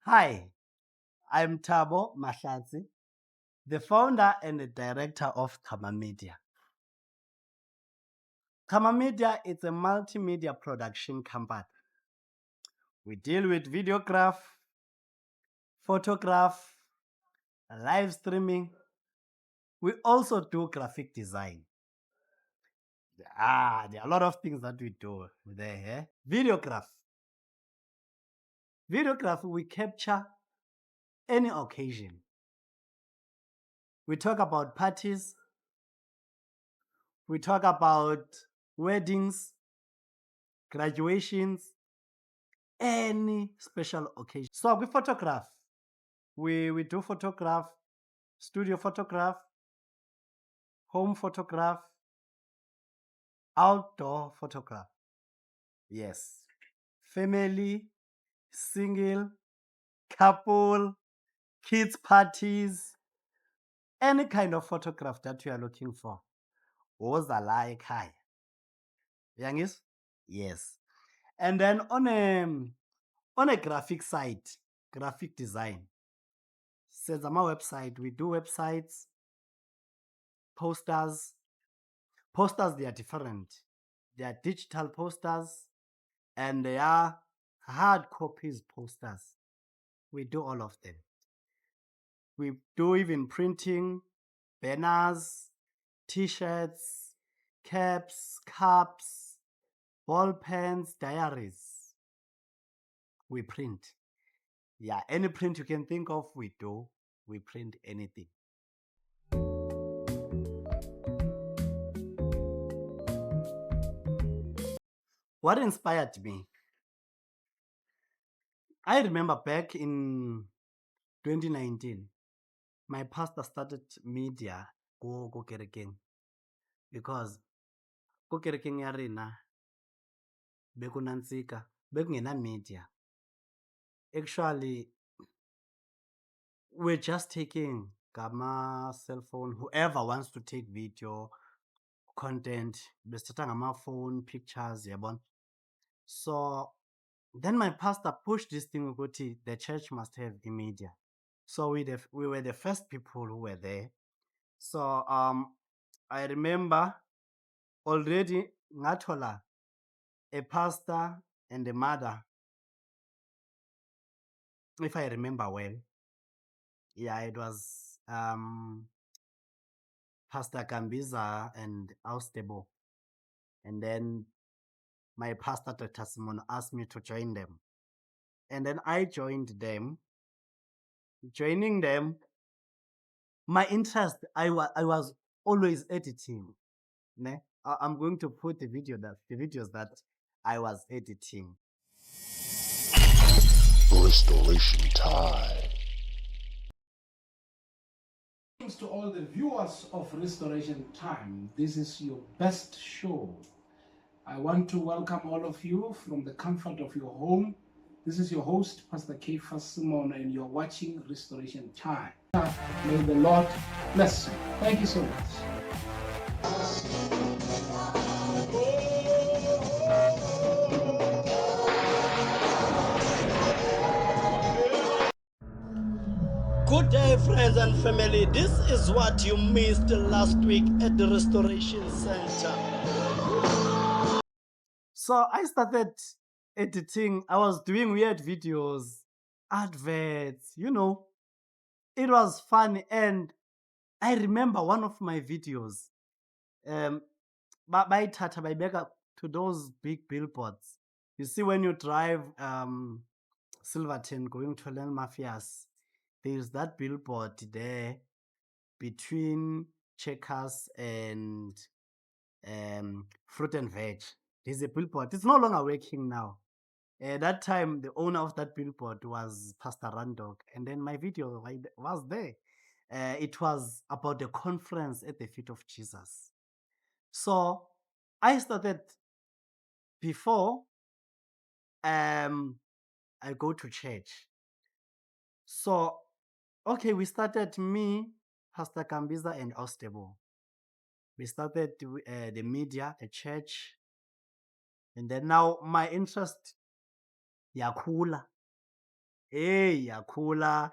Hi, I'm Tabo Mahlatsi, the founder and the director of Kama Media. Kama Media is a multimedia production company. We deal with videograph, photograph, live streaming. We also do graphic design. There are a lot of things that we do there. Videograph. Videograph, we capture any occasion. We talk about parties. We talk about weddings, graduations, any special occasion. So we photograph. We do photograph, studio photograph, home photograph, outdoor photograph. Yes. Family, single, couple, kids parties, any kind of photograph that you are looking for. Woza la ekhaya. Yangis? Yes. And then on a graphic side, graphic design. Says on my website, we do websites, posters. Posters, they are different. They are digital posters and they are hard copies posters. We do all of them. We do even printing, banners, t-shirts, caps, cups, ball pens, diaries. We print. Yeah, any print you can think of, we do. We print anything. What inspired me? I remember back in 2019, my pastor started media go kerekeng because go kerekeng ya rena bekunantsika bekungena media. Actually, we're just taking Gama cell phone. Whoever wants to take video content, besithatha ngama phone pictures, yabona. So then my pastor pushed this thing ukuthi the church must have a media. So we were the first people who were there. So I remember already ngathola a pastor and a mother, if I remember well. Yeah, it was Pastor Gambiza and Austebo. And then my pastor, Dr. Simon, asked me to join them. And then I joined them. Joining them, my interest, I was always editing. Ne? I'm going to put the videos that I was editing. Restoration time. Thanks to all the viewers of Restoration Time. This is your best show. I want to welcome all of you from the comfort of your home. This is your host, Pastor Kefas Simon, and you're watching Restoration Time. May the Lord bless you. Thank you so much. Good day, friends and family. This is what you missed last week at the Restoration Center. So I started editing. I was doing weird videos, adverts, It was fun. And I remember one of my videos, by Tata Baibeka, to those big billboards. You see, when you drive Silverton going to Len Mafias, there's that billboard there between Checkers and Fruit and Veg. There's a billboard. It's no longer working now. At that time, the owner of that billboard was Pastor Randog, and then my video was there. It was about the conference at the feet of Jesus. So I started before I go to church. So okay, we started, me, Pastor Kambiza, and Ostebo. We started the media, the church, and then now my interest yakhula. hey, yakhula.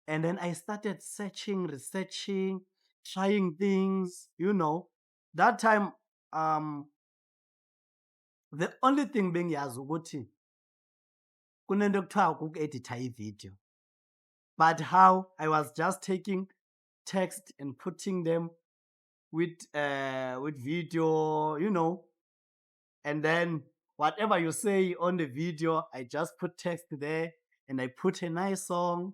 And then I started searching, researching, trying things, That time, the only thing bengiyazi ukuthi kunento ekuthiwa kuku-editha i-video. But how? I was just taking text and putting them with video, and then whatever you say on the video, I just put text there and I put a nice song.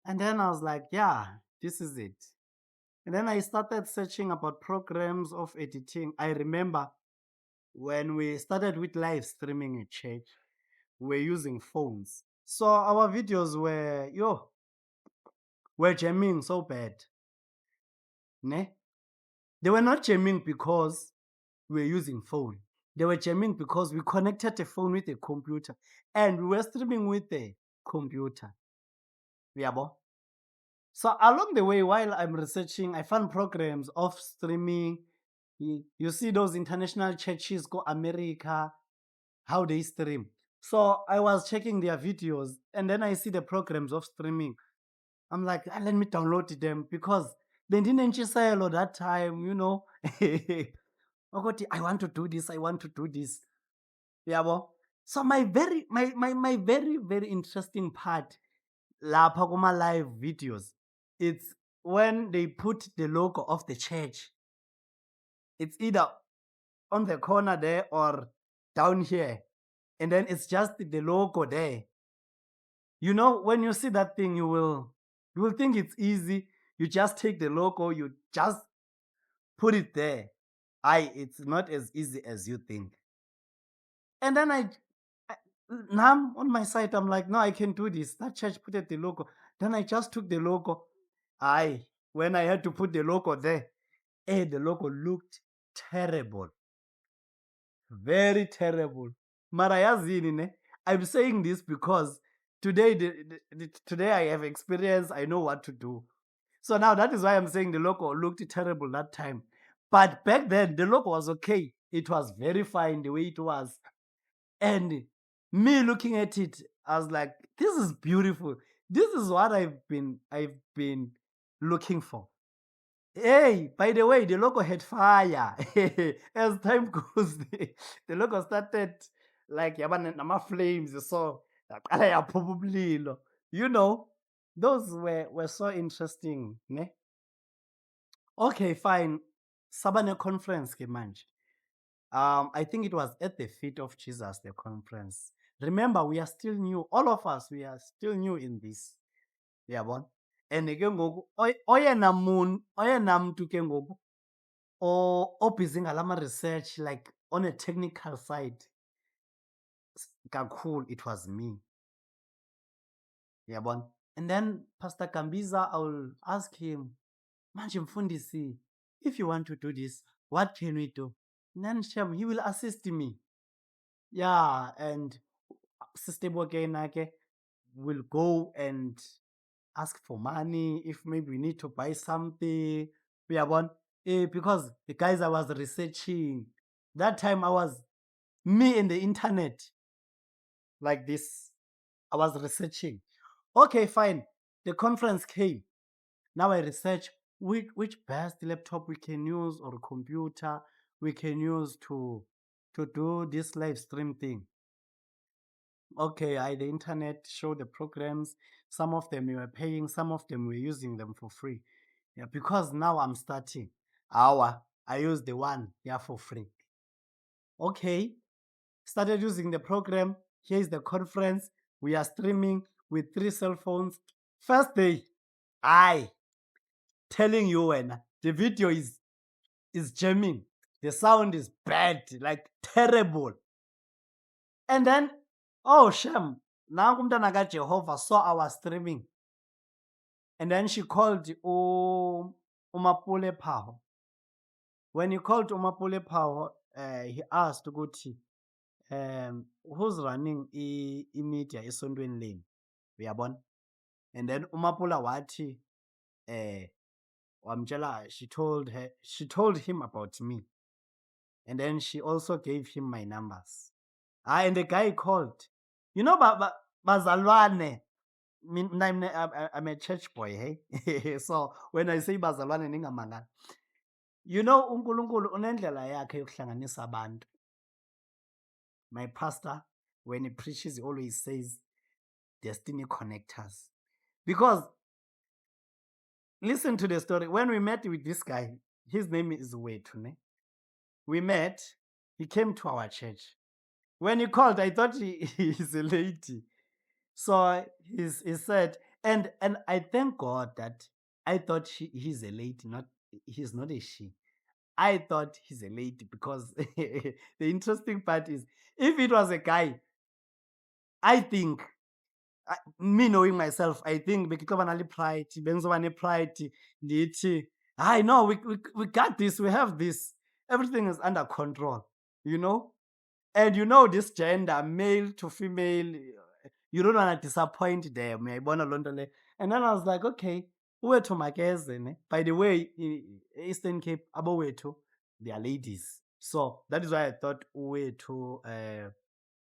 And then I was like, yeah, this is it. And then I started searching about programs of editing. I remember when we started with live streaming at church, we were using phones. So our videos were jamming so bad. Ne? They were not jamming because we were using phone. They were jamming because we connected the phone with a computer and we were streaming with the computer. Yabo. So along the way, while I'm researching, I found programs of streaming. You see those international churches go America, how they stream. So I was checking their videos and then I see the programs of streaming. I'm like, let me download them because bendinentshiselo that time, I want to do this, I want to do this. Yabo. So my very very interesting part lapha kuma live videos, it's when they put the logo of the church. It's either on the corner there or down here, and then it's just the logo there. When you see that thing, you will think it's easy. You just take the logo, you just put it there. It's not as easy as you think. And then now on my site, I'm like, no, I can do this. That church put the logo. Then I just took the logo. When I had to put the logo there, the logo looked terrible. Very terrible. Marayazini, ne? I'm saying this because today, today I have experience. I know what to do. So now that is why I'm saying the logo looked terrible that time. But back then, the logo was okay. It was very fine the way it was. And me looking at it, I was like, this is beautiful. This is what I've been looking for. Hey, by the way, the logo had fire. As time goes, the logo started like nama flames. So probably, those were so interesting. Ne? Okay, fine. Sabane conference ke manje. I think it was at the feet of Jesus, the conference. Remember, we are still new. All of us, we are still new in this. Yabona. And ke ngoku oyena mntu ke ngoku obhizi ngalama research, like on a technical side kakhulu, it was me. Yabona. And then Pastor Gambiza, I will ask him, manje mfundisi, if you want to do this, what can we do? And then Shem, he will assist me. Yeah, and Sister Bogenake will go and ask for money if maybe we need to buy something. Because the guys I was researching, that time I was me in the internet like this. I was researching. Okay, fine. The conference came. Now I research which best laptop we can use or computer we can use to do this live stream thing. Okay, the internet show the programs. Some of them we were paying, some of them we were using them for free. Yeah, because now I'm starting. I use the one for free. Okay, started using the program. Here's the conference. We are streaming with 3 cell phones. First day, telling you when the video is jamming. The sound is bad, like terrible. And then, oh Shem, nangu umntana kaJehova saw our streaming. And then she called Umapule Pao. When he called Umapule Pao, he asked ukuthi who's running media esontweni leni, uyabona. And then Umapula wathi wamtshela, she told him about me. And then she also gave him my numbers. And the guy called. Bazalwane. I'm a church boy, hey. So when I say bazalwane ningamangani. You know, uNkulunkulu unendlela yakhe yokuhlanganisa abantu. My pastor, when he preaches, he always says destiny connectors. Because listen to the story. When we met with this guy, his name is Wetune. We met, he came to our church. When he called, I thought he's a lady. So he said, and I thank God that I thought he's a lady, he's not a she. I thought he's a lady because the interesting part is, if it was a guy, I think, me knowing myself, I think bekixoba pride, bengizoba pride, ndithi, I know we got this, we have this, everything is under control, you know. And you know this gender, male to female, you don't want to disappoint them. And then I was like, okay, to makeze. By the way, Eastern Cape, abowethu, they are ladies. So that is why I thought to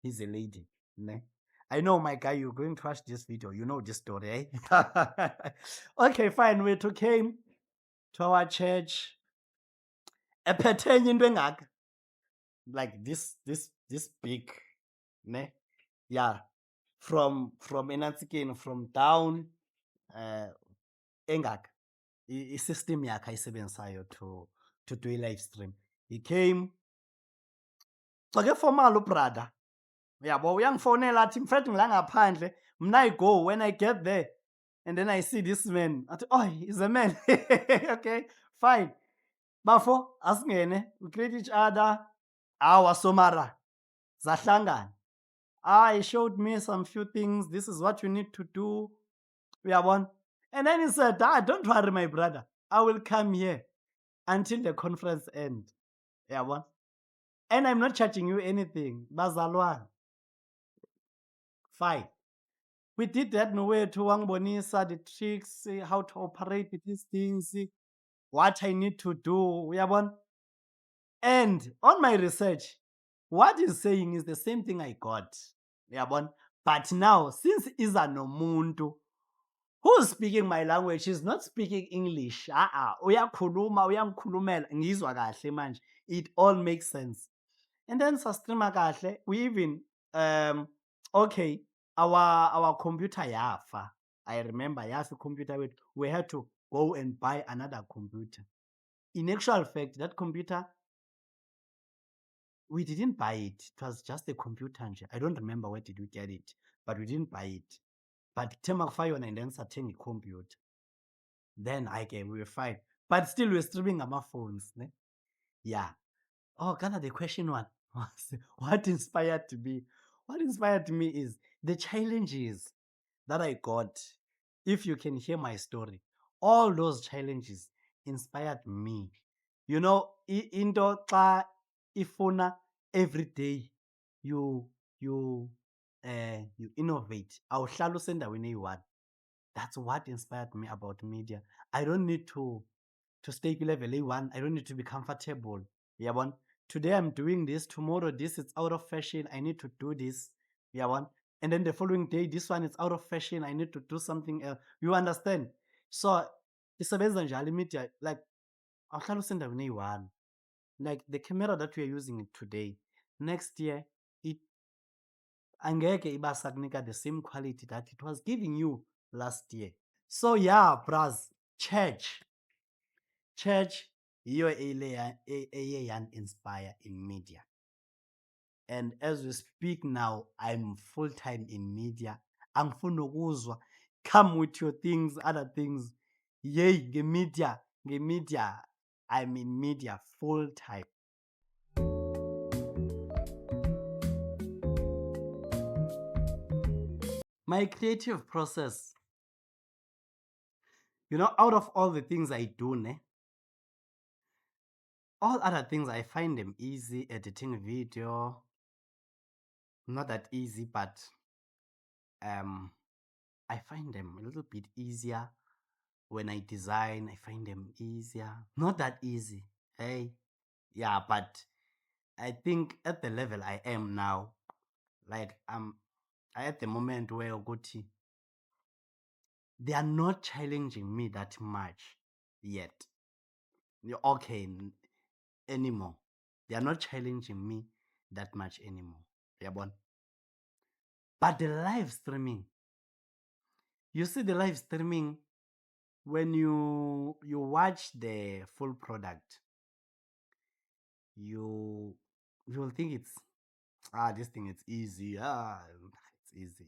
he's a lady. Ne? I know, my guy, you're going to watch this video. You know this story, eh? Okay, fine. Wethu came to our church. Ephethe into engaka, like this big, ne? Yeah, from Enantsiken, from down, engaka, system yakhe ayisebenzisayo to do a live stream. He came, ke formal ubrother, uyabo, uyangifonela athi mfethu ngila ngaphandle, mna I go. When I get there and then I see this man, athi, oh, he's a man. Okay, fine, bafo asingene, we greet each other. Awa somara zahlangana. He showed me some few things. This is what you need to do. Uyabona? And then he said, don't worry, my brother. I will come here until the conference ends. Uyabona? And I'm not charging you anything. Bazalwane. Fine. We did that no way to wangibonisa the tricks, how to operate with these things, what I need to do. Uyabona? And on my research, what he's saying is the same thing I got. Uyabona? But now, since iza nomuntu who's speaking my language, is not speaking English, uyakhuluma, uyangikhulumela, ngizwa kahle manje. It all makes sense. And then sastreama kahle, we even okay, our computer yafa. I remember yafa computer, we had to go and buy another computer. In actual fact, that computer, we didn't buy it. It was just a computer. I don't remember where did we get it, but we didn't buy it. But Tema Fayona and then sateng computer. Then we were fine. But still we're streaming on my phones. Ne? Yeah. Oh, Ghana, the question one was, what inspired me? What inspired me is the challenges that I got. If you can hear my story, all those challenges inspired me. You know, into xa ifuna every day you innovate. Awuhlala usendaweni eyi-one. That's what inspired me about media. I don't need to stay level A1. I don't need to be comfortable. Yeah, today I'm doing this, tomorrow this is out of fashion, I need to do this. Yeah, and then the following day this one is out of fashion, I need to do something else. You understand? So isebenza njalo media, like awuhlala usendaweni eyi-one. Like the camera that we are using today, next year it angeke ibasakunika the same quality that it was giving you last year. So yeah, bros, church yiyo eye yan-inspire in media. And as we speak now, I'm full-time in media. Angifuni ukuzwa. Come with your things, other things. Yay, nge-media. I'm in media full-time. My creative process, you know, out of all the things I do, all other things I find them easy. Editing video, not that easy, but I find them a little bit easier. When I design, I find them easier. Not that easy, hey? Yeah, but I think at the level I am now, like I at the moment where ukuthi they are not challenging me that much yet. Okay, anymore. They are not challenging me that much anymore. Yabon. But the live streaming, you see the live streaming when you watch the full product, you'll think it's this thing it's easy. It's easy.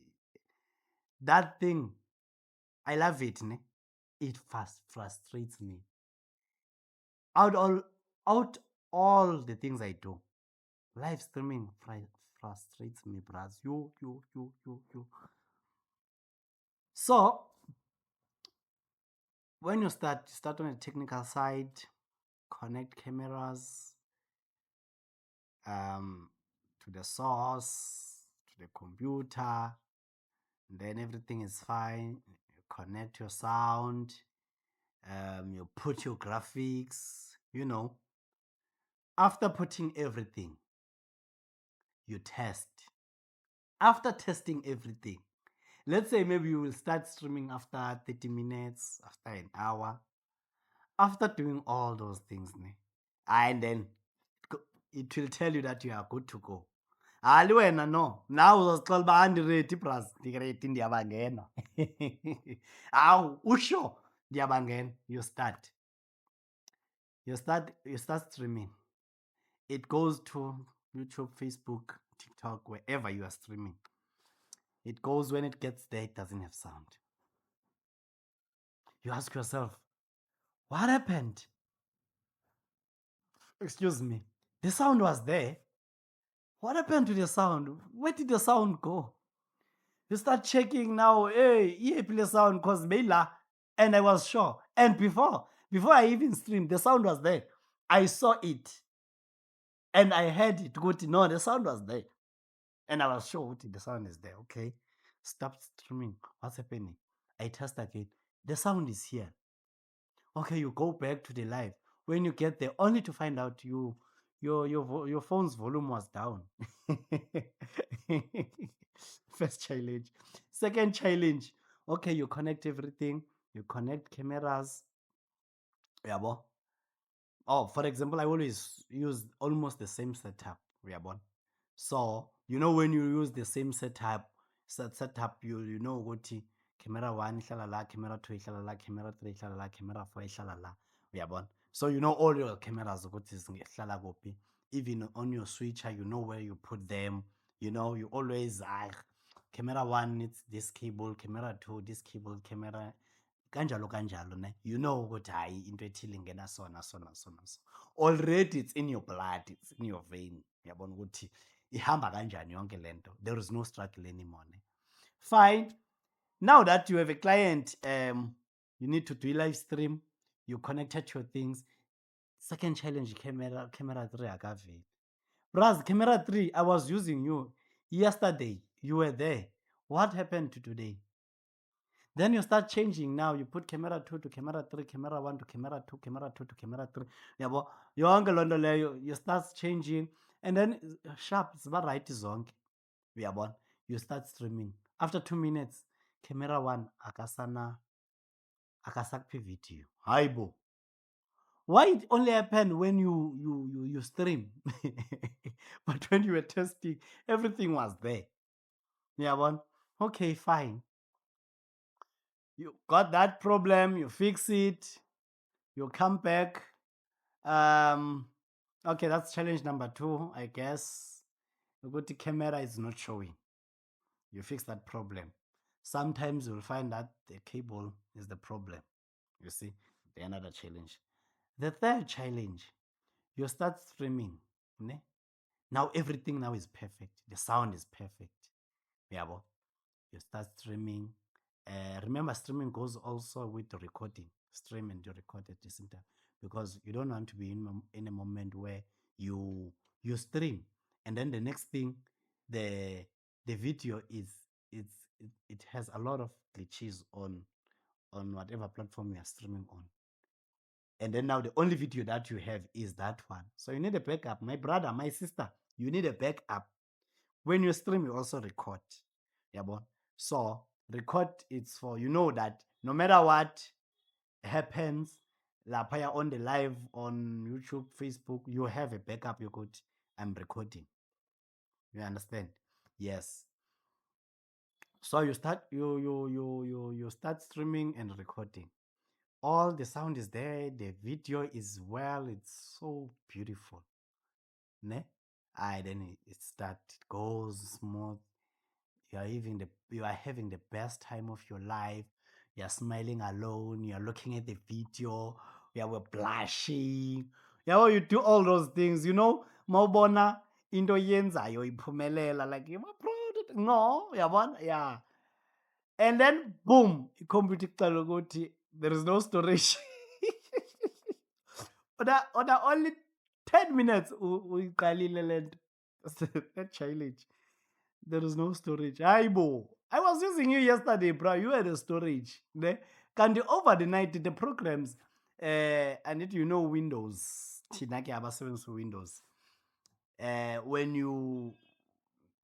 That thing, I love it, ne? It frustrates me. Out all the things I do, live streaming frustrates me, bros. You. So when you start on the technical side, connect cameras to the source, to the computer, then everything is fine. You connect your sound, you put your graphics, after putting everything, you test. After testing everything, let's say maybe you will start streaming after 30 minutes, after an hour. After doing all those things, and then it will tell you that you are good to go. Hali wena no, now uzozixola uba andiredi bras, ndiredi ndiyabangena. Awu usho ndiyabangena. You start streaming. It goes to YouTube, Facebook, TikTok, wherever you are streaming. It goes, when it gets there, it doesn't have sound. You ask yourself, what happened? Excuse me. The sound was there. What happened to the sound? Where did the sound go? You start checking now, hey, the sound cause Mela, and I was sure. And before I even streamed, the sound was there. I saw it. And I heard it. Good, no, the sound was there. And I was sure the sound is there. Okay. Stop streaming. What's happening? I test again. The sound is here. Okay, you go back to the live. When you get there, only to find out your phone's volume was down. First challenge. Second challenge. Okay, you connect everything. You connect cameras. Yeah, oh, for example, I always use almost the same setup. Yeah, so when you use the same setup, you know what camera 1 ihlala la, camera 2 ihlala la, camera 3 ihlala la, camera 4 ihlala la. Uyabona? So you know all your cameras ukuthi zihlala kuphi. Even on your switcher, you know where you put them. You always camera 1 needs this cable, camera 2 this cable, camera kanjalo ne. You know ukuthi hayi into ethile ingena sona. Already it's in your blood, it's in your vein. Uyabona ukuthi ihamba kanjani yonke lento. There is no struggle anymore. Ne? Fine. Now that you have a client, you need to do a live stream. You connected your things. Second challenge, camera 3 akaveli. Bras, camera 3, I was using you yesterday. You were there. What happened to today? Then you start changing now. You put camera 2 to camera 3, camera 1 to camera 2, camera 2 to camera 3. Yabo, yonke lonto leyo you start changing, and then sharp ziba right zonke. Uyabona? You start streaming. After 2 minutes, camera 1 akasakuphi video. Hayibo. Why it only happened when you stream? But when you were testing, everything was there. Uyabona? Okay, fine. You got that problem, you fix it, you come back. Okay, that's challenge number 2, I guess. The camera is not showing. You fix that problem. Sometimes you'll find that the cable is the problem. You see, another challenge. The third challenge, you start streaming. Ne? Now everything now is perfect. The sound is perfect. Yabo. You start streaming. Remember, streaming goes also with the recording. Stream and you record at the same time, because you don't want to be in a moment where you stream and then the next thing the video it has a lot of glitches on whatever platform you are streaming on, and then now the only video that you have is that one. So you need a backup. My brother, my sister, you need a backup. When you stream, you also record. yabo. So record, it's for, you know, that no matter what happens laphaya on the live on YouTube, Facebook, you have a backup. You could, I'm recording. You understand? Yes. So you start, you start streaming and recording. All the sound is there, the video is well, it's so beautiful. Ne? Then it start, it goes smooth. You are having the best time of your life. You're smiling alone, you're looking at the video, you are blushing. Yeah, you do all those things, you know. Mawubona into yenzayo iphumelela, like you're proud. No, yabona, yeah. And then boom, ikhompyutha ikuxelela ukuthi there is no storage. Ona only 10 minutes uyiqalile le nto. That challenge. There is no storage. Hayibo. I was using you yesterday, bro. You had a storage. Ne? Kanti over the night the programs and it, you know, Windows. Thina ke abasebenzisa Windows.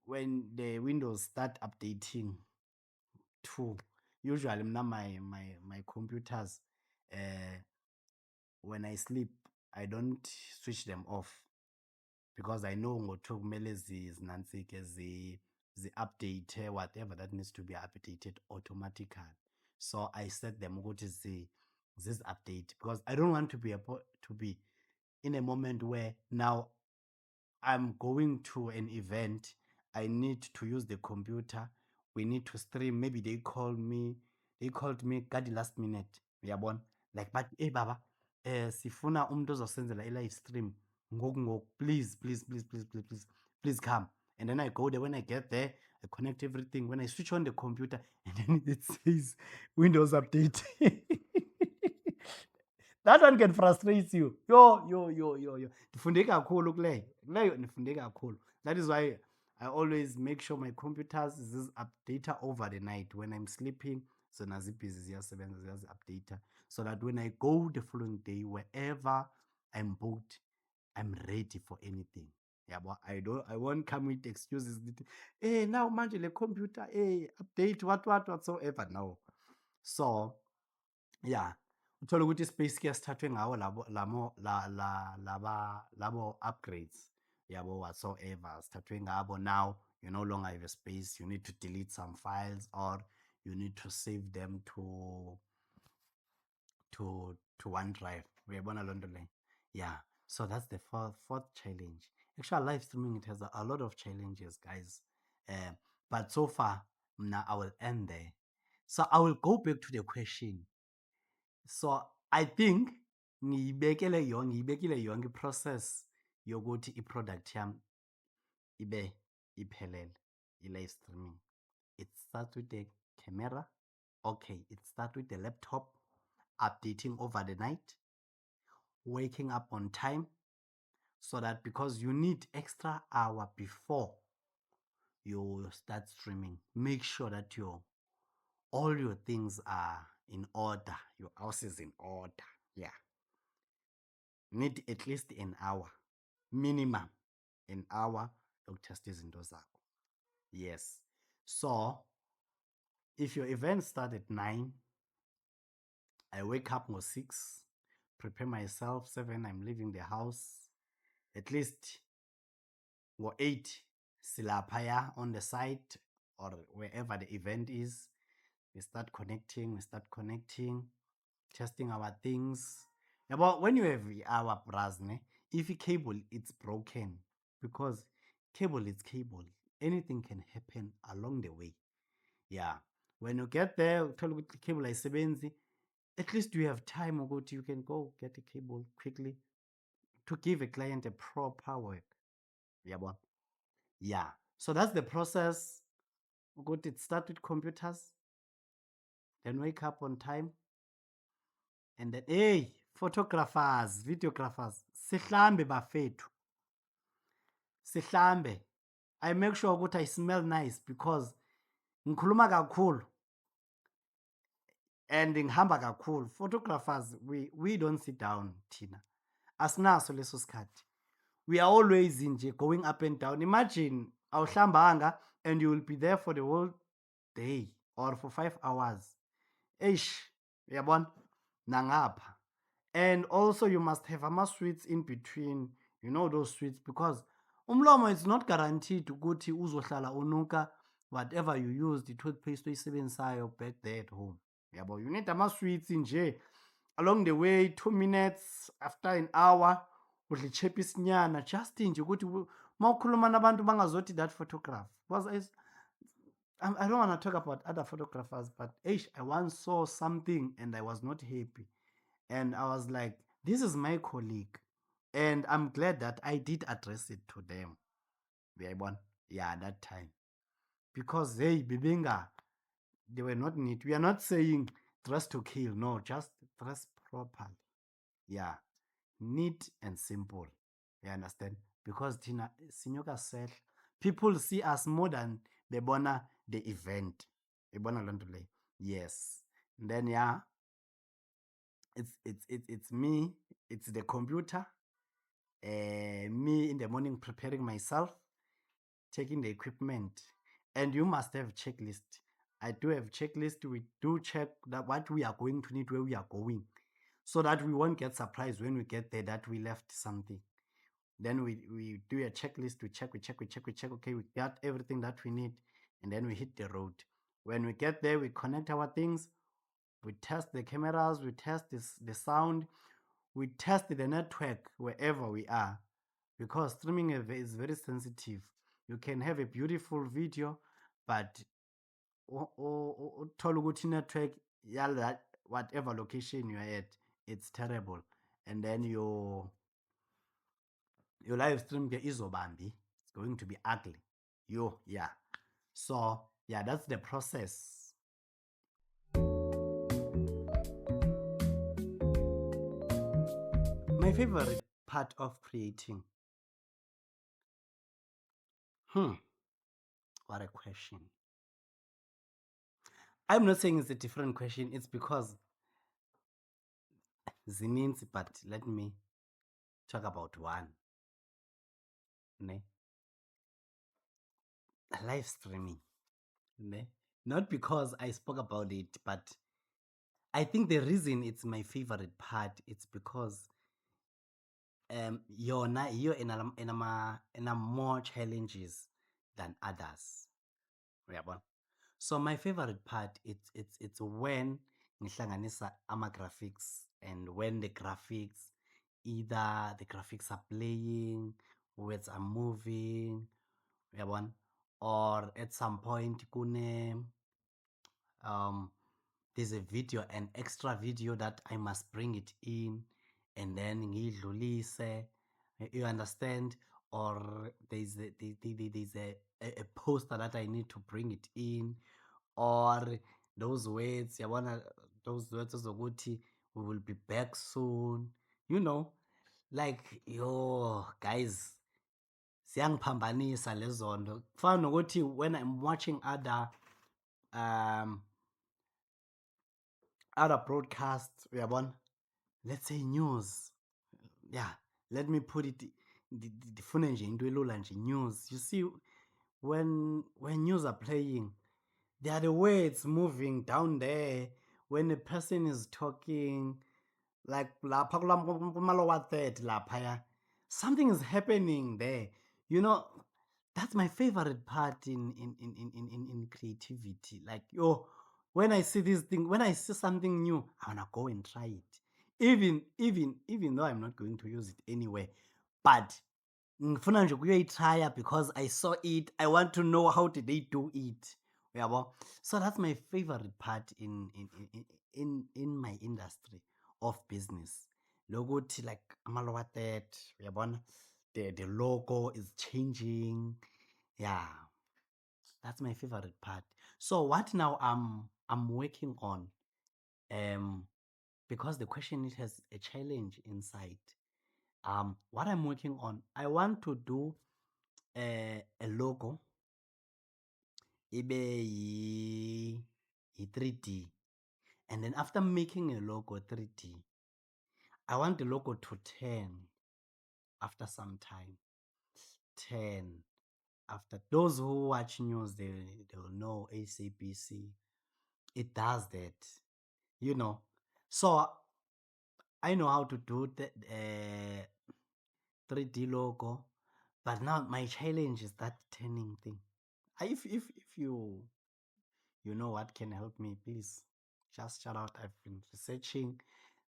When the Windows start updating too, usually mna my computers, when I sleep I don't switch them off, because I know ngokuthi kumele zinantsike zi-update whatever that needs to be updated automatically. So I set them ukuthi zizi-update, because I don't want to be in a moment where now I'm going to an event, I need to use the computer, we need to stream, maybe they called me at the last minute, uyabona, like, but hey baba, sifuna umuntu ozosenzela i-live stream ngoku, please come. And then I go there. When I get there, I connect everything. When I switch on the computer, and then it says Windows update. That one can frustrate you. Yo. Ndifunde kakhulu kuleyo ndifunde kakhulu. That is why I always make sure my computers zizi-update over the night. When I'm sleeping, zona zibhizi ziyasebenza, ziyazi-update, so that when I go the following day, wherever I'm booked, I'm ready for anything. Yabo, I won't come with excuses. Hey, now manje le computer, hey, update what whatsoever. No. So yeah, uthola ukuthi ispace ke sithathwe ngawo labo upgrades, yabo, whatsoever sithathwe ngabo. Now you no longer have a space, you need to delete some files, or you need to save them to OneDrive. Uyayibona loo nto leyo? Yeah. So that's the fourth challenge. Actually, live streaming, it has a lot of challenges, guys. But so far, now I will end there. So I will go back to the question. So I think ngiyibekile yonke i-process yokuthi i-product yami ibe iphelele, i-live streaming. It starts with the camera. Okay, it starts with the laptop, updating over the night, waking up on time, so that, because you need extra hour before you start streaming, make sure that all your things are in order, your house is in order. Yeah, need at least an hour, minimum an hour yokutesta izinto zakho. Yes. So if your event start at 9, I wake up at 6, prepare myself. 7, I'm leaving the house. At least 8, silaphaya on the site or wherever the event is. We start connecting, testing our things. But when you have our brasne, if a cable it's broken, because cable is cable, anything can happen along the way. Yeah. When you get there, tell the cable ayisebenzi, at least you have time ukuthi you can go get a cable quickly to give a client a proper work. Yabona? Yeah. So that's the process. Ukuthi it start with computers, then wake up on time, and then hey, photographers, videographers, sihlambe bafethu. Sihlambe. I make sure ukuthi I smell nice, because ngikhuluma kakhulu and ngihamba kakhulu. Photographers, we don't sit down thina. Asinaso leso sikhathi. We are always nje going up and down. Imagine awuhlambanga and you will be there for the whole day or for 5 hours. Eish, yabon, nangapha. And also you must have ama-sweets in between, those sweets, because umlomo is not guaranteed ukuthi uzohlala unuka whatever you used, i-toothpaste oyisebenzisayo back there at home. Yabo, you need ama-sweets nje along the way, 2 minutes, after an hour, udla ichepisinyana, just nje ukuthi mawukhuluma nabantu bangazothi that photograph. Because I don't want to talk about other photographers, but I once saw something and I was not happy. And I was like, this is my colleague. And I'm glad that I did address it to them. Yeah, that time. Because they were not neat. We are not saying dress to kill. No, just dress properly. Yeah. Neat and simple. You understand? Because Tina Sinyoka said people see us more than bebona the event. Bebona lonto le. Yes. And then yeah, it's me, it's the computer, me in the morning preparing myself, taking the equipment, and you must have checklist. I do have checklist. We do check that what we are going to need, where we are going, so that we won't get surprised when we get there that we left something. Then we do a checklist. We check. Okay, we got everything that we need, and then we hit the road. When we get there, we connect our things. We test the cameras. We test the sound. We test the network wherever we are, because streaming is very sensitive. You can have a beautiful video, but uthola ukuthi network yala whatever location you are at, it's terrible, and then your live stream ke izobambi, it's going to be ugly. Yeah. So yeah, that's the process. My favorite part of creating. What a question. I'm not saying it's a different question. It's because zininzi, but let me talk about one. Ne? Live streaming. Ne? Not because I spoke about it, but I think the reason it's my favorite part, it's because yona iyo ena more challenges than others. Uyabona? So my favorite part, it's when ngihlanganisa ama-graphics, and when the graphics, either the graphics are playing, words are moving, uyabona, or at some point there's a video, an extra video that I must bring it in, and then ngiyidlulise, you understand, or there's a poster that I need to bring it in, or those words yabona, those words zokuthi we will be back soon, like yo guys, ziyangiphambanisa lezo nto. Kufana nokuthi when I'm watching other broadcasts, uyabona, let's say news, yeah, let me put it, ndifune nje into elula nje, news. You see, when news are playing, there are the words moving down there when a person is talking, like lapha kumalowa third laphaya, something is happening there. That's my favorite part in creativity. Like, when I see this thing, when I see something new, I wanna go and try it. Even though I'm not going to use it anyway, but ngifuna nje ukuyoyitry because I saw it. I want to know how did they do it. Uyabo? So that's my favorite part in my industry of business. Lokuthi like amalowa third, uyabona, the logo is changing. Yeah, that's my favorite part. So what now I'm working on, because the question, it has a challenge inside. What I'm working on, I want to do a logo ibe yi-3D, and then after making a logo 3D, I want the logo to turn after some time, turn after. Those who watch news, they'll know SABC. It does that, you know. So I know how to do the 3D logo, but now my challenge is that turning thing. If you know what can help me, please just shout out. I've been researching.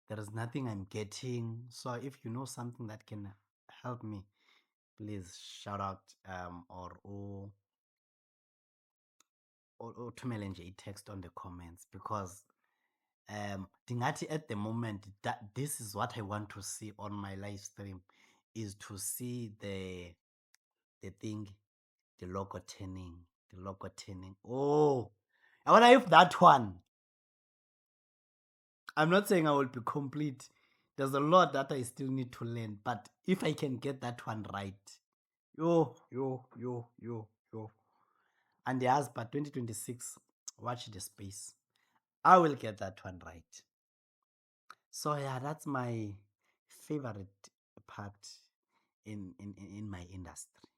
There is nothing I'm getting. So if you know something that can help me, please shout out or thumele nje i-text on the comments, because ndingathi at the moment that this is what I want to see on my live stream, is to see the thing, the logo turning. Oh, I wonder if that one, I'm not saying I will be complete. There's a lot that I still need to learn, but if I can get that one right, yo. And yes, but 2026, watch the space. I will get that one right. So yeah, that's my favorite part in my industry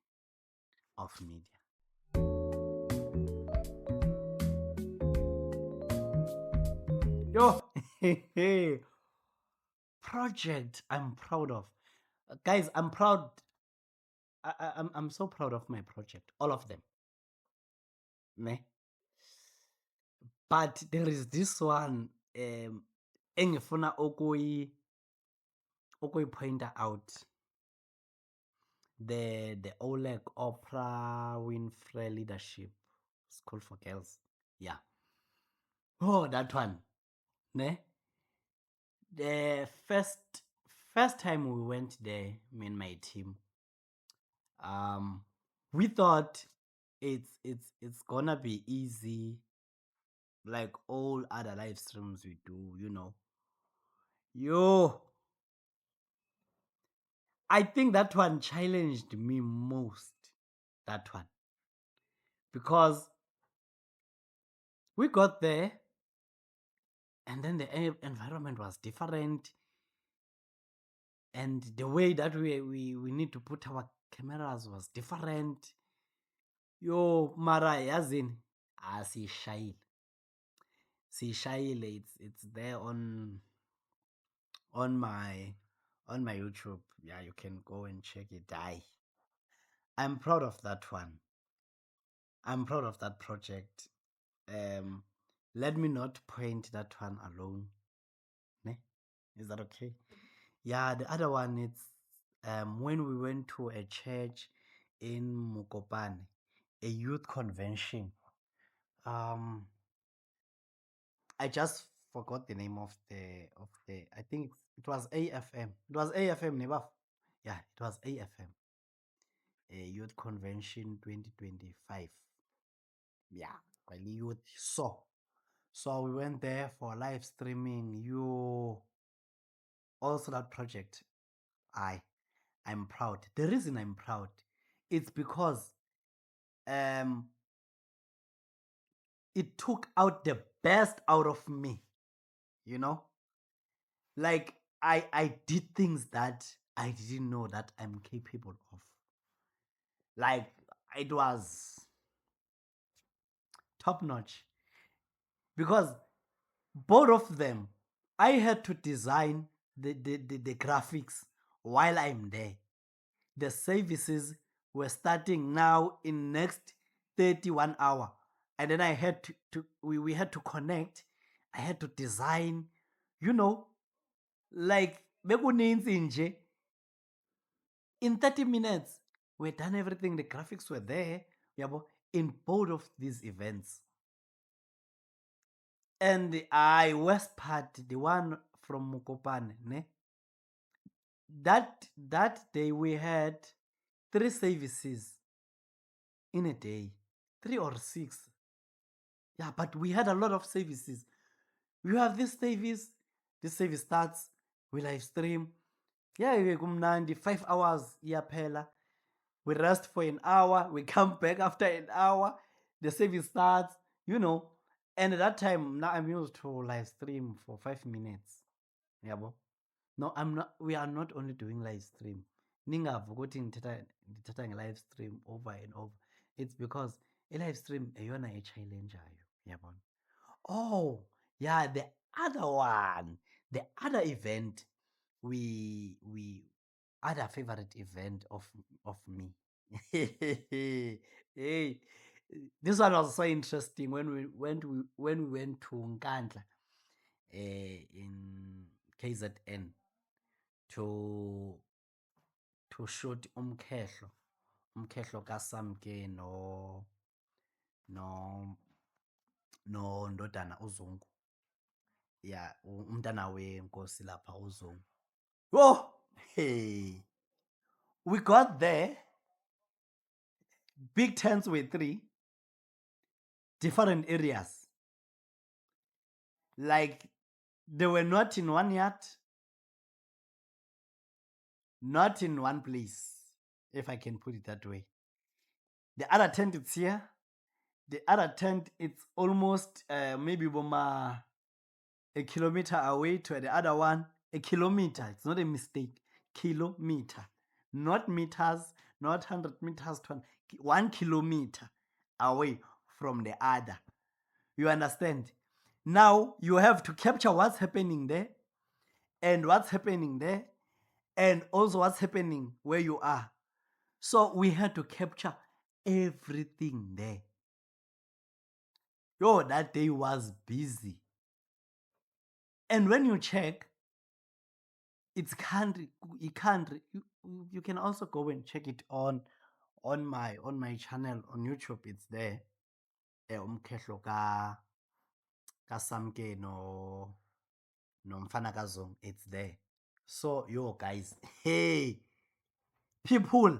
of media. Yo, project I'm proud of. Guys, I'm proud. I'm so proud of my project, all of them. Ne? But there is this one engifuna ukuyi-pointer out. The Oleg Oprah Winfrey Leadership School for Girls. Yeah. Oh, that one. Ne? The first time we went there, me and my team, we thought it's gonna be easy, like all other live streams we do, you know. Yo, I think that one challenged me most. That one, because we got there, and then the environment was different, and the way that we need to put our cameras was different. Yo, mara yazini, siyishayile. It's there on my YouTube. Yeah, you can go and check it. I'm proud of that one. I'm proud of that project. Let me not point that one alone. Ne? Is that okay? Yeah, the other one, it's when we went to a church in Mukopane, a youth convention. I just forgot the name of the I think it was AFM. It was AFM, Nebaf. Yeah, it was AFM. A youth convention 2025. Yeah, really youth. So we went there for live streaming. You also that project. I'm proud. The reason I'm proud, it's because it took out the best out of me, you know. Like I did things that I didn't know that I'm capable of. Like it was top notch, because both of them, I had to design the graphics while I'm there. The services were starting now in next 31 hour, and then I had we had to connect. I had to design, you know, like bekuninzi nje. In 30 minutes we done everything. The graphics were there, yabo, in both of these events. And I West part, the one from Mukopane, ne? That day we had 3 services in a day, 3 or 6. Yeah, but we had a lot of services. We have this service starts, we live stream. Yeah, we kumnandi 5 hours iyaphela. We rest for an hour, we come back after an hour, the service starts, you know. And at that time, now I'm used to live stream for 5 minutes. Yabo. No, we are not only doing live stream. Ningavu ukuthi ngithatha live stream over and over. It's because a live stream eyona echallenge-ayo yabona. Oh yeah, the other event, we other favorite event of me. Hey, this one was so interesting when we went to Nkandla in KZN to shoot umkhehlo kaSamke no Ndodana uZungu. Yeah, umntana wenkosi lapha uZungu. Whoa! Hey, we got there. Big tents were 3 different areas. Like they were not in one yard, not in one place, if I can put it that way. The other tent is here. The other tent, it's almost maybe a kilometer away to the other one. A kilometer. It's not a mistake. Kilometer. Not meters, not 100 meters, 1 kilometer away from the other. You understand? Now you have to capture what's happening there and what's happening there and also what's happening where you are. So we had to capture everything there. Yo, that day was busy. And when you check, it's country. You can also go and check it on my channel on YouTube. It's there. Umkhehlo kaSamke no Mfana kaZungu. It's there. So yo guys, hey people,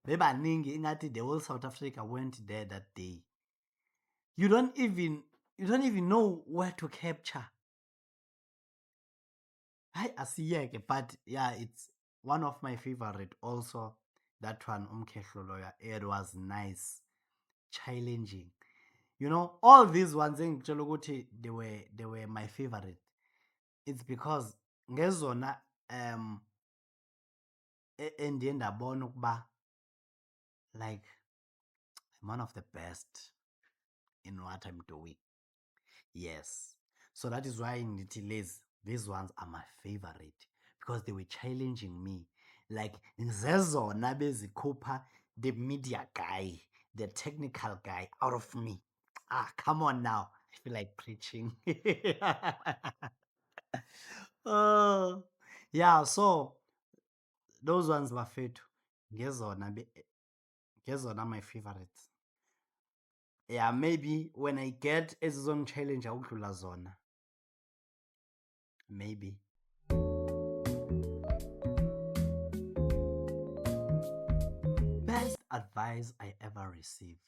bebaningi ingathi the whole South Africa went there that day. You don't even know where to capture. Hi, asiyeke, but yeah, it's one of my favorite also. That one, umkhehlo lawyer, it was nice, challenging. You know, all these ones engitshela ukuthi they were my favorite. It's because ngezona endiye ndabona ukuba like I'm one of the best in what I'm doing. Yes. So that is why ndithi these ones are my favorite because they were challenging me. Like zezona bezikhupha the media guy, the technical guy out of me. Come on now. I feel like preaching. Oh, yeah, so those ones bafethu ngezona my favorites. Yeah, maybe when I get ezizongi-challenge ukudlula zona. Maybe. Best advice I ever received.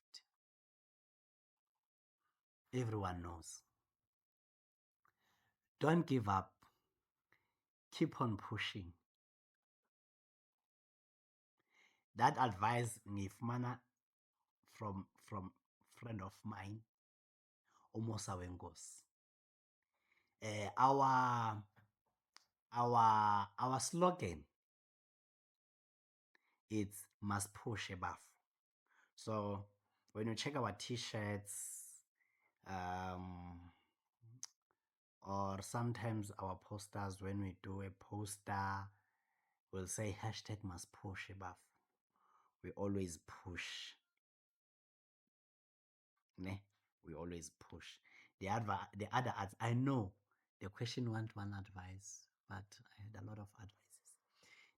Everyone knows. Don't give up. Keep on pushing. That advice ngifumana from friend of mine, uMosa Wenkosi. Our slogan, it's must push above. So when you check our t-shirts, or sometimes our posters, when we do a poster, we'll say hashtag must push above. We always push. Ne? We always push. The other I know the question want one advice, but I had a lot of advices.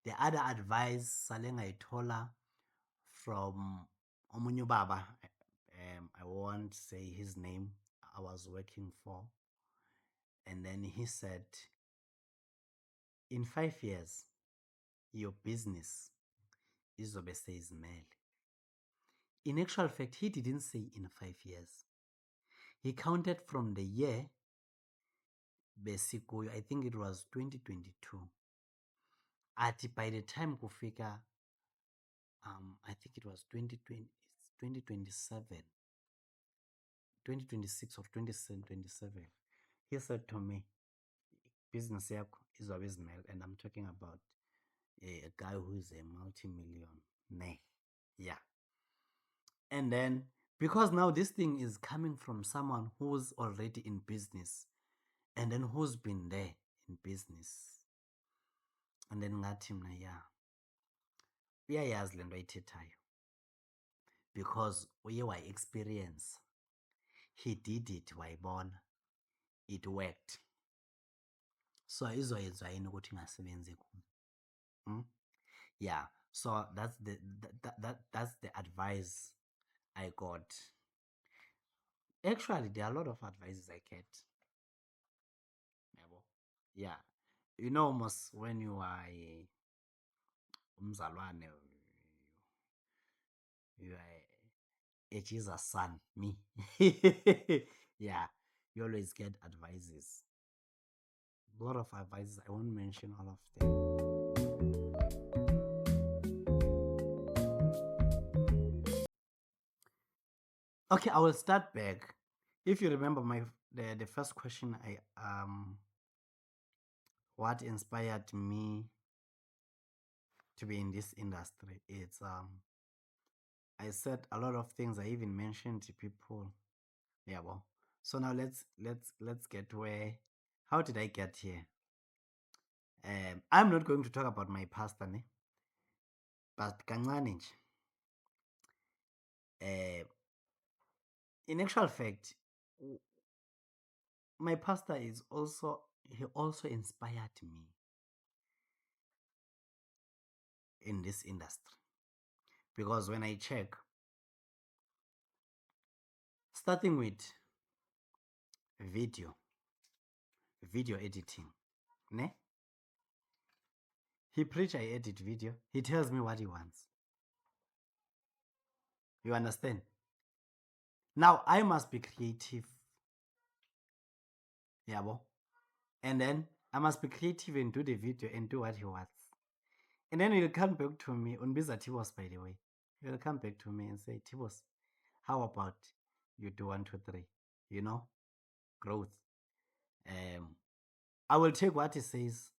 The other advice sale ngayithola from omunye ubaba, I won't say his name, I was working for, and then he said, in 5 years your business izobe seyizimele. In actual fact, he didn't say in 5 years. He counted from the year besikuyo, I think it was 2022. Ati by the time kufika, I think it was 2027, 2026 or 2027. He said to me, business yakho izobe izimele, and I'm talking about a guy who is a multi-million Ne. Yeah. And then, because now this thing is coming from someone who's already in business and then who's been there in business, and then ngathi mna yeah, uyayazi le nto ayithethayo because uye wayi-experience, he did it, wayibona, it worked. So izoyenziwa yini ukuthi ingasebenzi kum? Yeah, so that's that's the advice I got. Actually, there are a lot of advices I get. Yeah, you know, almost when you are umzalwane, you are a Jesus son, me. Yeah, you always get advices. A lot of advices. I won't mention all of them. Okay, I will start back. If you remember the first question, what inspired me to be in this industry? It's I said a lot of things. I even mentioned to people. Yeah, well. So now let's get where. How did I get here? I'm not going to talk about my past, ne? But kancane nje. In actual fact, my pastor he also inspired me in this industry, because when I check, starting with video editing, ne? He preach, I edit video. He tells me what he wants. You understand? Now I must be creative. Yeah, and then I must be creative and do the video and do what he wants. And then he'll come back to me, Unbiza Tibos, by the way. He'll come back to me and say, Tibos, how about you do 1, 2, 3? You know, growth. I will take what he says,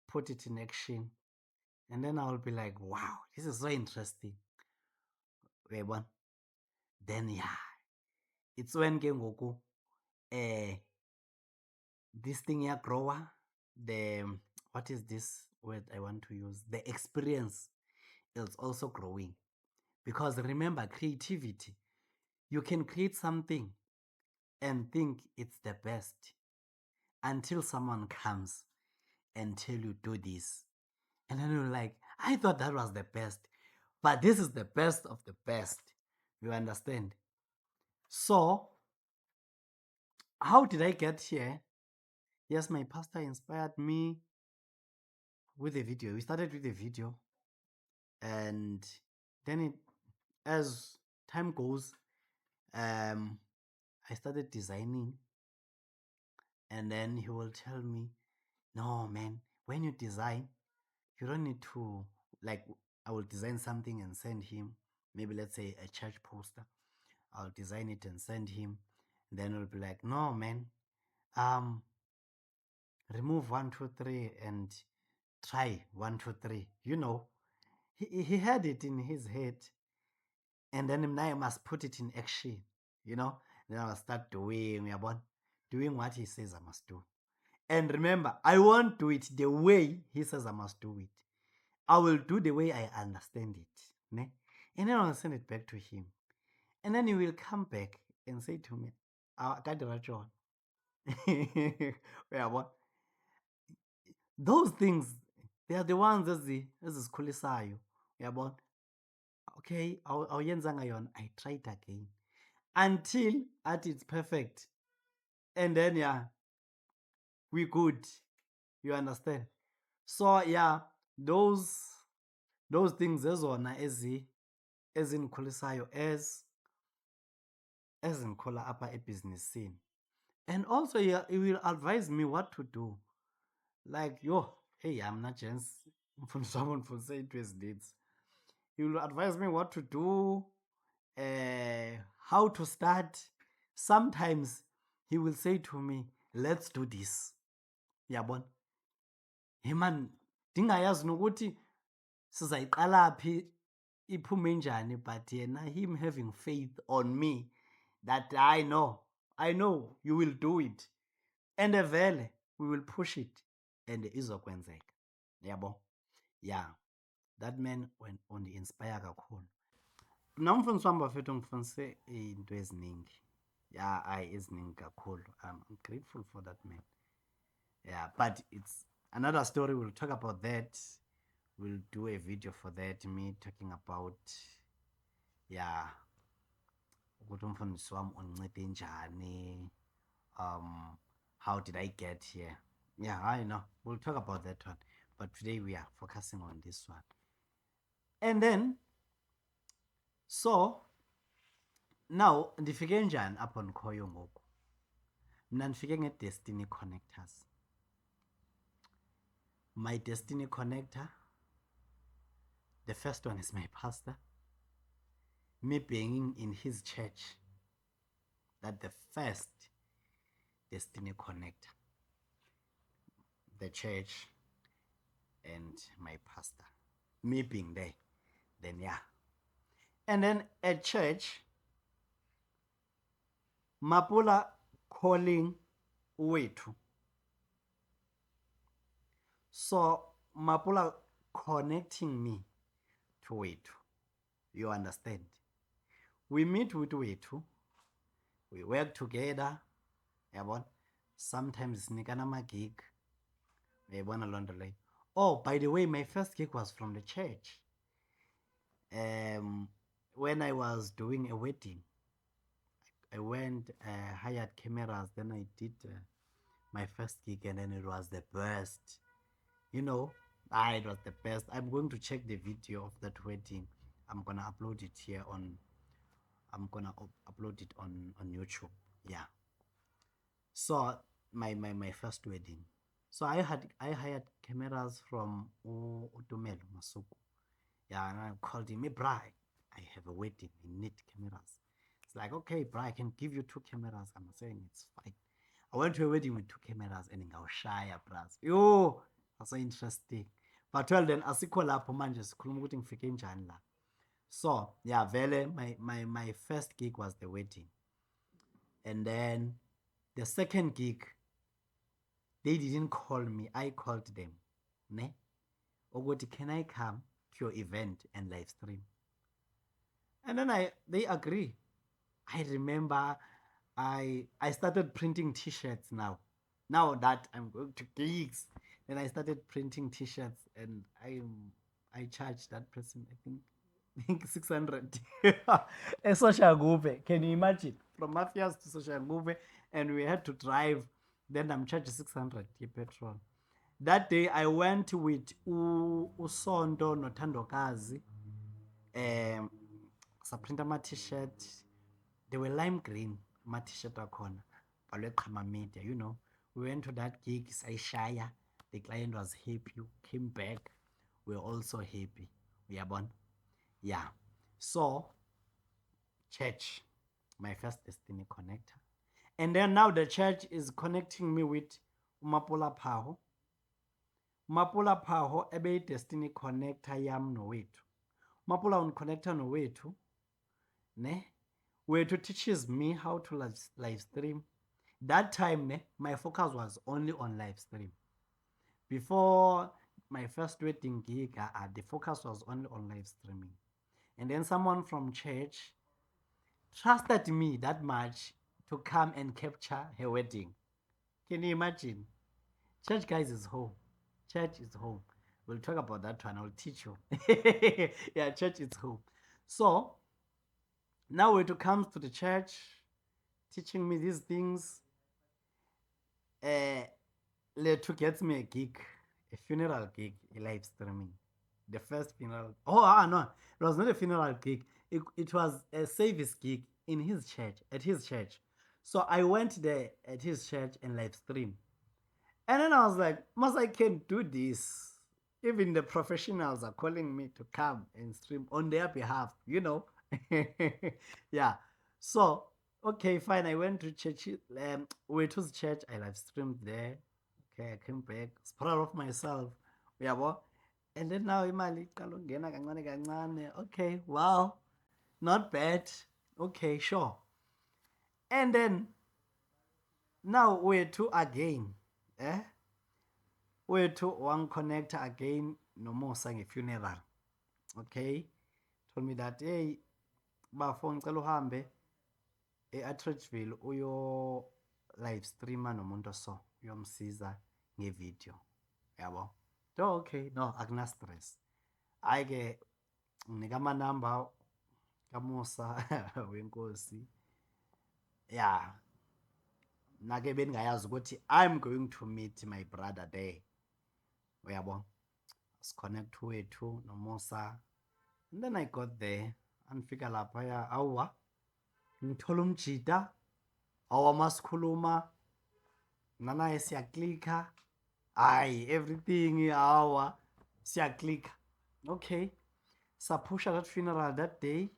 put it in action, and then I will be like, wow, this is so interesting. Then yeah, it's when Gengoku, this thing here grower, the what is this word I want to use? The experience is also growing. Because remember, creativity, you can create something and think it's the best until someone comes and tell you do this. And then you're like, I thought that was the best, but this is the best of the best. You understand? So, how did I get here? Yes, my pastor inspired me with a video. We started with a video, and then as time goes, I started designing, and then he will tell me, no man, when you design, you don't need to, like, I will design something and send him, maybe let's say a church poster. I'll design it and send him. Then he'll be like, no man, remove 1, 2, 3 and try 1, 2, 3. You know, he had it in his head, and then now I must put it in action. You know, then I'll start doing what he says I must do. And remember, I won't do it the way he says I must do it. I will do the way I understand it. Ne? And then I'll send it back to him. And then he will come back and say to me, John. Those things, they are the ones ezikhulisayo. Uyabona? Okay, awuyenzanga yona, I try it again until it's perfect. And then yeah, we good. You understand? So yeah, those things ezona ezinikhulisayo ezingikhula apha ebhizinisini. And also he will advise me what to do. Like, hey, I'm not just someone for say it with needs. He will advise me what to do, how to start. Sometimes he will say to me, let's do this. Yabona? Hey man, ndingayazi nokuthi sizayiqala phi iphume njani, but yena, him having faith on me that I know you will do it, and vele we will push it and izokwenzeka. Yabo. Yeah, that man went on inspire kakhulu. Nam mfundisi wami bafethu ngifundise into eziningi. Yeah, eziningi kakhulu. I'm grateful for that man. Yeah, but it's another story. We'll talk about that. We'll do a video for that, me talking about, yeah, ukuthi umfundisi wami undincede njani, how did I get here. Yeah, I know, we'll talk about that one, but today we are focusing on this one. And then, so now ndifike njani apho ndikhoyo ngoku? Mna ndifike nge-Destiny Connectors. My Destiny Connector, the first one is my pastor, me being in his church, that the first Destiny Connector, the church and my pastor, me being there, then yeah. And then at church, Mapula calling Wethu. So Mapula connecting me to Wethu. You understand? We meet with Wethu. We work together. Sometimes nikana ma gig. Oh, by the way, my first gig was from the church. When I was doing a wedding, I went, hired cameras, then I did my first gig, and then it was the best. It was the best. I'm going to check the video of that wedding. I'm gonna upload it here on YouTube. Yeah. So my first wedding. So I hired cameras from Utumelo Masuku. Yeah, and I called him, hey, Bri, I have a wedding, I need cameras. It's like, okay, Bri, I can give you 2 cameras. I'm saying it's fine. I went to a wedding with 2 cameras and I was shy, bras. Yo, that's so interesting. But well, then asikho lapho manje sikhuluma ukuthi ngifike njani la. So yeah, vele my first gig was the wedding, and then the second gig, they didn't call me, I called them. Ne? Ukuthi, can I come to your event and live stream? And then they agree. I remember I started printing t-shirts now that I'm going to gigs. Then I started printing t-shirts, and I charged that person, I think 600. Soshanguve, can you imagine? From Mafias to Soshanguve, and we had to drive. Then I'm charged 600 petrol. That day I went with Usonto Notandokazi. Saprinta my t-shirt. They were lime green, my t-shirt akhona. Balwe media, We went to that gig, Saishaya. The client was happy, came back. We were also happy. We are born. Yeah. So, church, my first Destiny Connector. And then now the church is connecting me with Mapula Paho. Mapula Paho ebe Destiny Connector yam no wethu. Mapula on connector no wethu. Ne? Wethu teaches me how to live stream. That time, my focus was only on live stream. Before my first wedding gig, the focus was only on live streaming. And then someone from church trusted me that much to come and capture her wedding. Can you imagine? Church, guys, is home. Church is home. We'll talk about that one. I'll teach you. Yeah, church is home. So now it comes to the church teaching me these things. Letu gets me a gig, a funeral gig, a live streaming. The first funeral. No, it was not a funeral gig. It was a service gig in his church, at his church. So I went there at his church and live stream. And then I was like, I can't do this. Even the professionals are calling me to come and stream on their behalf, Yeah. So, okay, fine. I went to church, Wethu's church. I live streamed there. Okay, I came back. I was proud of myself. Yeah, well, And then now imali iqala ukungena kancane kancane. Okay, wow, not bad. Okay, sure. And then now wethu again, wethu wangiconnecta again noMusa nge-funeral. Okay, told me that, hey bafo ngicela uhambe e-Atteridgeville uyo live streamer nomuntu so uyomsiza ngevideo, yabo. So okay, no, akuna stress. Hayi ke nginika amanamba kaMusa wenkosi. Yeah, nake bengingayazi ukuthi I'm going to meet my brother there, uyabo. Siconnect wethu noMusa, and then I got there, andifika laphaya awa ngithola umjida awamasikhuluma nanaye siyaklika, hayi everything awa siyaklika. Okay, sapusha that funeral that day.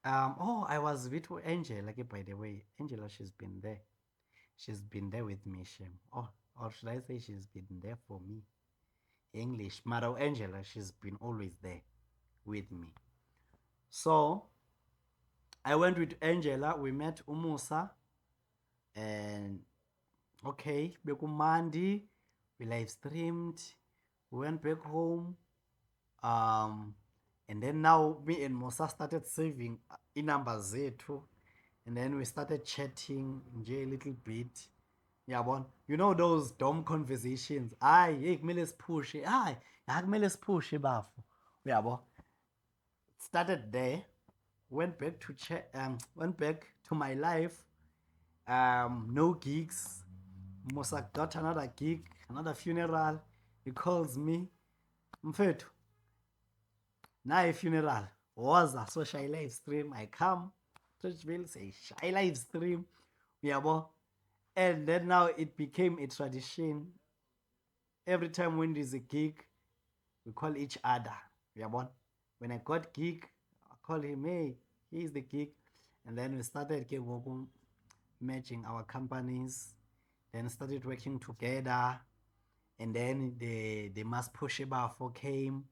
Oh, I was with Angela, by the way. Angela, she's been there. She's been there with me, Shem. Oh, or should I say she's been there for me? English. Maro Angela, she's been always there with me. So I went with Angela, we met Umusa, and okay, bekumandi, we live streamed, we went back home. And then now me and Musa started saving numbers zethu, and then we started chatting nje a little bit. Yabona, you know those dumb conversations. Hayi, hey kumele siphushe. Hayi, kumele siphushe bafo. Uyabo. Started there, went back to my life. No gigs. Musa got another gig, another funeral. He calls me, mfethu, naye funeral woza, so shy live stream. I come Trishville, say shy live stream, uyabo. And then now it became a tradition. Every time when there's a gig, we call each other, uyabo. When I got gig, I call him, hey, here's the gig. And then we started matching our companies, then started working together. And then the Masphoshe Bafo came.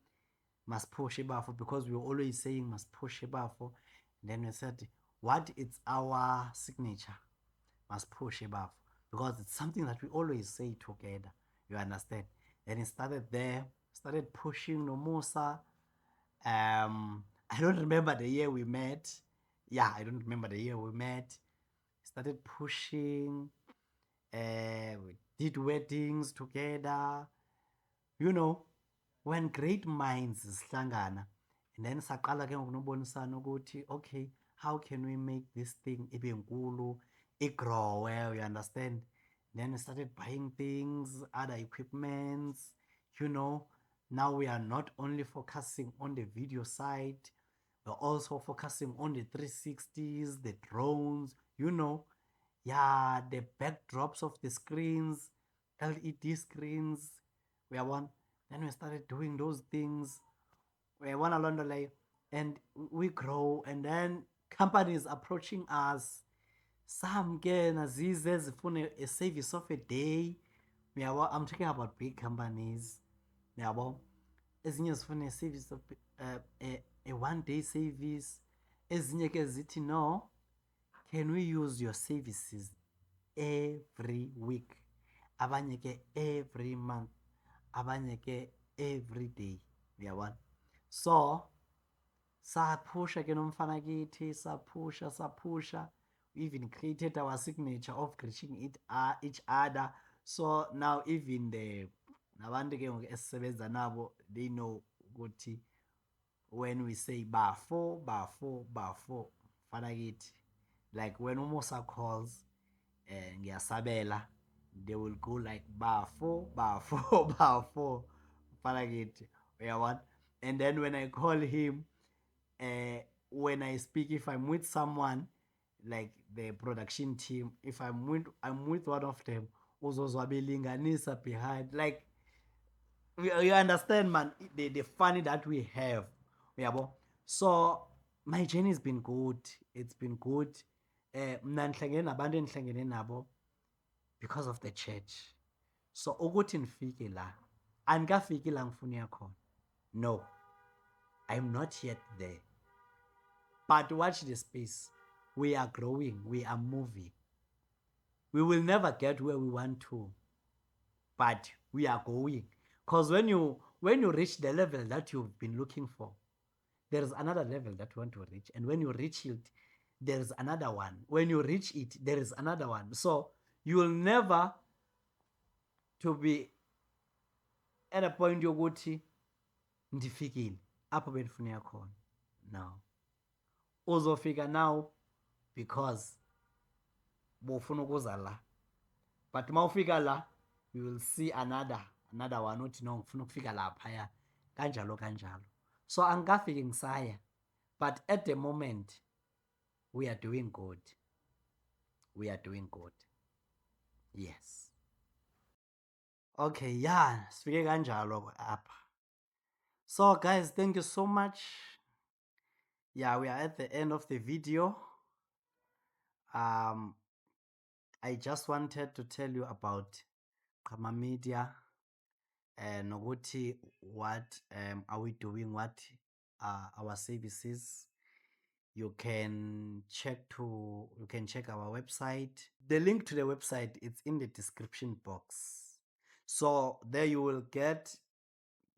Masphoshe Bafo, because we were always saying Masphoshe Bafo. And then we said, what is our signature? Masphoshe Bafo. Because it's something that we always say together. You understand? Then it started there, started pushing Nomusa. I don't remember the year we met. Yeah, I don't remember the year we met. Started pushing. We did weddings together. You know, when great minds sihlangana, and then saqala ke ngokunobonisana ukuthi okay, how can we make this thing ibe nkulu, igrowe, you understand? Then we started buying things, other equipments, you know. Now we are not only focusing on the video side, we're also focusing on the 360s, the drones, you know. Yeah, the backdrops of the screens, LED screens, we are one. Then we started doing those things. We want to learn like, and we grow, and then companies approaching us. Some get zifune a service of a day. I'm talking about big companies. Ezinye zifune a service of a 1 day service. Ezinye ke zithi no, can we use your services every week? Abanye ke every month. Abanye ke every day. Uyabona? So saphusha ke nomfana kithi, saphusha. We even created our signature of greeting each other. So now even the nabantu ke ngoku esisebenza nabo, they know ukuthi when we say bafo mfana kithi, like when Umusa calls ngiyasabela, they will go like bafo mfana kithi, uyabona. And then when I call him, when I speak, if I'm with someone like the production team, if I'm with one of them, uzozwa belinganisa behind, like you understand, man, the funny that we have, uyabo. So my journey has been good. It's been good. Mna ndihlangene nabantu endihlangene nabo because of the church. So ukuthi ndifike la, Angafiki la ngifuna iya khona. No, I'm not yet there. But watch the space. We are growing, we are moving. We will never get where we want to, but we are going. Because when you reach the level that you've been looking for, there is another level that you want to reach. And when you reach it, there is another one. When you reach it, there is another one. So you will never to be at a point yokuthi ndifikile apho bendifuneka khona. No. Uzofika now because bofuna ukuza la. But mawufika la, you will see another one uthi no ngifuna ukufika lapha kanjalo kanjalo. So angikafiki ngisaya, but at the moment we are doing good. We are doing good. Yes. Okay, yeah, sifike kanjalo apha. So guys, thank you so much. Yeah, we are at the end of the video. I just wanted to tell you about Qhama Media and nokuthi what are we doing, what are our services. You can check our website. The link to the website is in the description box. So there you will get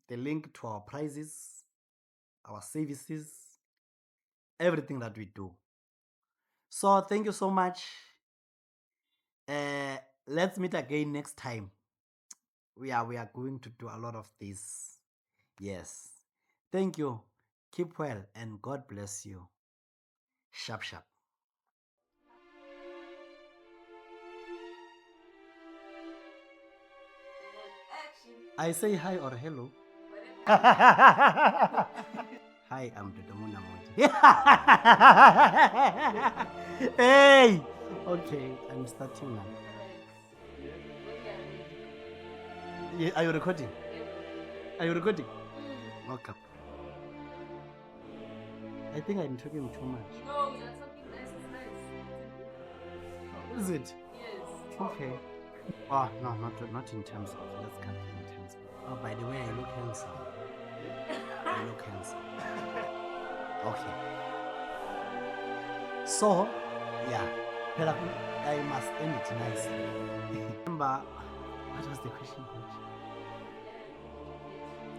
the link to our prices, our services, everything that we do. So thank you so much. Let's meet again next time. We are going to do a lot of this. Yes. Thank you. Keep well and God bless you. Sharp, sharp. I say hi or hello. Hi, I'm Dodomuna Moji. Hey! Okay, I'm starting now. Yeah, are you recording? Are you recording? Okay. I think I'm talking too much. No, you're talking nice. It's nice. Is it? Yes. Okay. Oh, no, not in terms of. Let's cut it in terms of. Oh, by the way, I look handsome. I look handsome. Okay. So, yeah. I must end it nicely. Remember, what was the question, coach?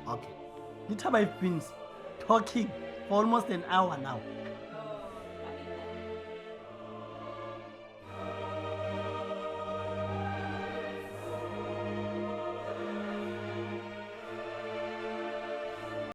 Okay. Little I've been talking for almost an hour now.